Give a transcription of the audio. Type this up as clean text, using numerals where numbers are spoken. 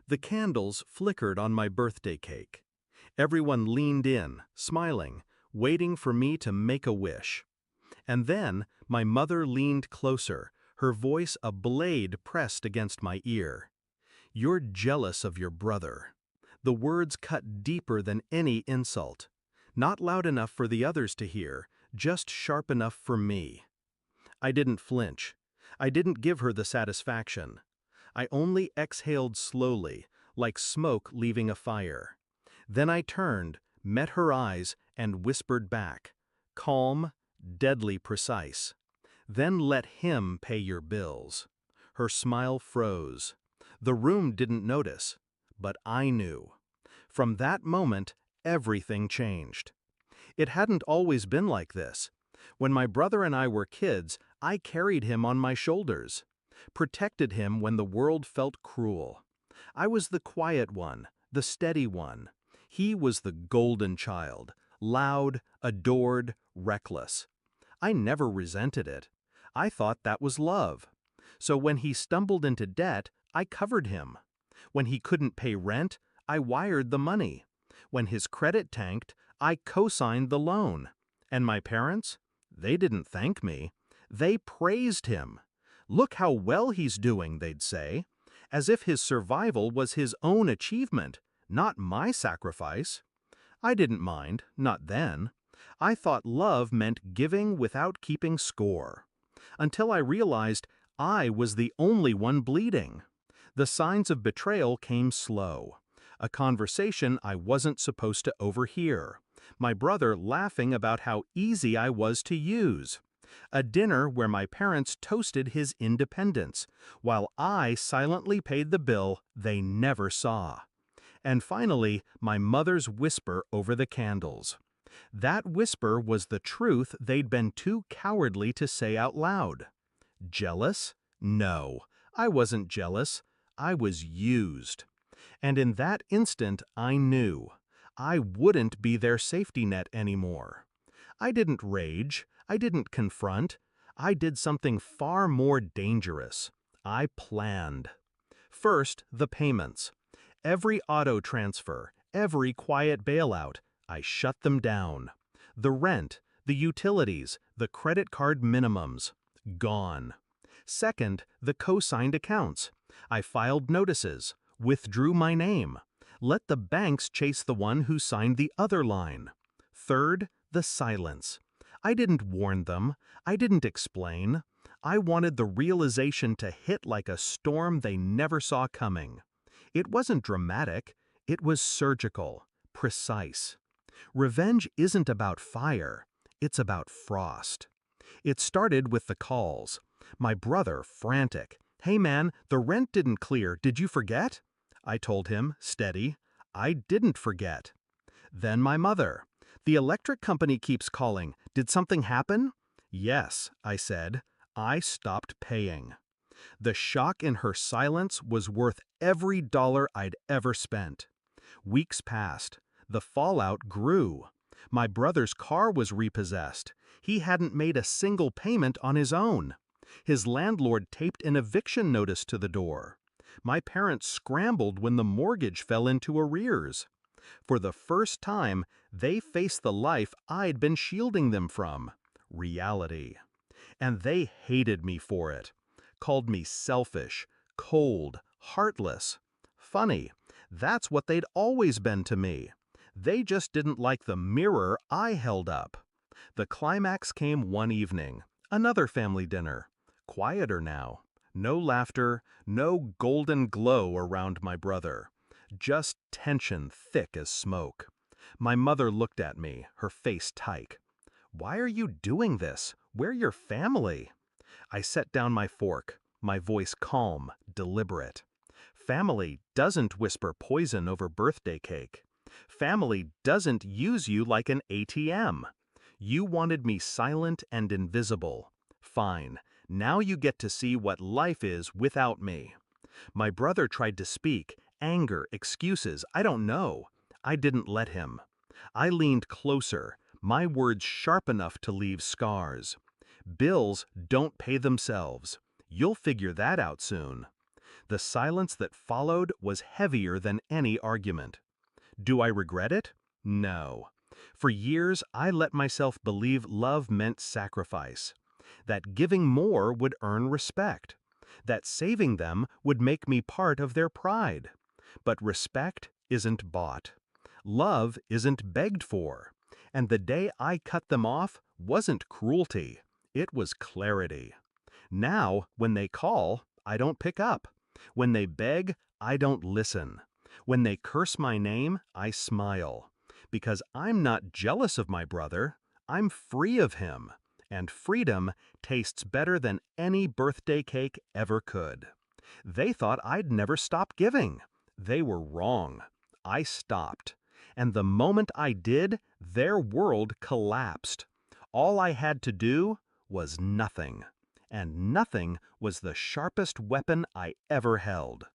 The candles flickered on my birthday cake. Everyone leaned in, smiling, waiting for me to make a wish. And then my mother leaned closer, her voice a blade pressed against my ear. "You're jealous of your brother." The words cut deeper than any insult. Not loud enough for the others to hear, just sharp enough for me. I didn't flinch. I didn't give her the satisfaction. I only exhaled slowly, like smoke leaving a fire. Then I turned, met her eyes, and whispered back, calm, deadly precise. "Then let him pay your bills." Her smile froze. The room didn't notice, but I knew. From that moment, everything changed. It hadn't always been like this. When my brother and I were kids, I carried him on my shoulders, protected him when the world felt cruel. I was the quiet one, the steady one. He was the golden child, loud, adored, reckless. I never resented it. I thought that was love. So when he stumbled into debt, I covered him. When he couldn't pay rent, I wired the money. When his credit tanked, I co-signed the loan. And my parents? They didn't thank me. They praised him. "Look how well he's doing," they'd say, as if his survival was his own achievement, not my sacrifice. I didn't mind, not then. I thought love meant giving without keeping score. Until I realized I was the only one bleeding. The signs of betrayal came slow. A conversation I wasn't supposed to overhear. My brother laughing about how easy I was to use. A dinner where my parents toasted his independence, while I silently paid the bill they never saw. And finally, my mother's whisper over the candles. That whisper was the truth they'd been too cowardly to say out loud. Jealous? No, I wasn't jealous. I was used. And in that instant, I knew. I wouldn't be their safety net anymore. I didn't rage. I didn't confront. I did something far more dangerous. I planned. First, the payments. Every auto transfer, every quiet bailout, I shut them down. The rent, the utilities, the credit card minimums, gone. Second, the co-signed accounts. I filed notices, withdrew my name. Let the banks chase the one who signed the other line. Third, the silence. I didn't warn them. I didn't explain. I wanted the realization to hit like a storm they never saw coming. It wasn't dramatic. It was surgical, precise. Revenge isn't about fire. It's about frost. It started with the calls. My brother, frantic. "Hey man, the rent didn't clear. Did you forget?" I told him, steady, "I didn't forget." Then my mother. "The electric company keeps calling. Did something happen?" "Yes," I said. I stopped paying. The shock in her silence was worth every dollar I'd ever spent. Weeks passed. The fallout grew. My brother's car was repossessed. He hadn't made a single payment on his own. His landlord taped an eviction notice to the door. My parents scrambled when the mortgage fell into arrears. For the first time, they faced the life I'd been shielding them from, reality. And they hated me for it. Called me selfish, cold, heartless. Funny, that's what they'd always been to me. They just didn't like the mirror I held up. The climax came one evening, another family dinner. Quieter now. No laughter, no golden glow around my brother. Just tension thick as smoke. My mother looked at me, her face tight. "Why are you doing this? We're your family." I set down my fork, my voice calm, deliberate. Family doesn't whisper poison over birthday cake. Family doesn't use you like an ATM. You wanted me silent and invisible. Fine, now you get to see what life is without me. My brother tried to speak, anger, excuses, I don't know. I didn't let him. I leaned closer, my words sharp enough to leave scars. Bills don't pay themselves. You'll figure that out soon. The silence that followed was heavier than any argument. Do I regret it? No. For years, I let myself believe love meant sacrifice, that giving more would earn respect, that saving them would make me part of their pride. But respect isn't bought. Love isn't begged for. And the day I cut them off wasn't cruelty. It was clarity. Now, when they call, I don't pick up. When they beg, I don't listen. When they curse my name, I smile. Because I'm not jealous of my brother, I'm free of him. And freedom tastes better than any birthday cake ever could. They thought I'd never stop giving. They were wrong. I stopped. And the moment I did, their world collapsed. All I had to do was nothing. And nothing was the sharpest weapon I ever held.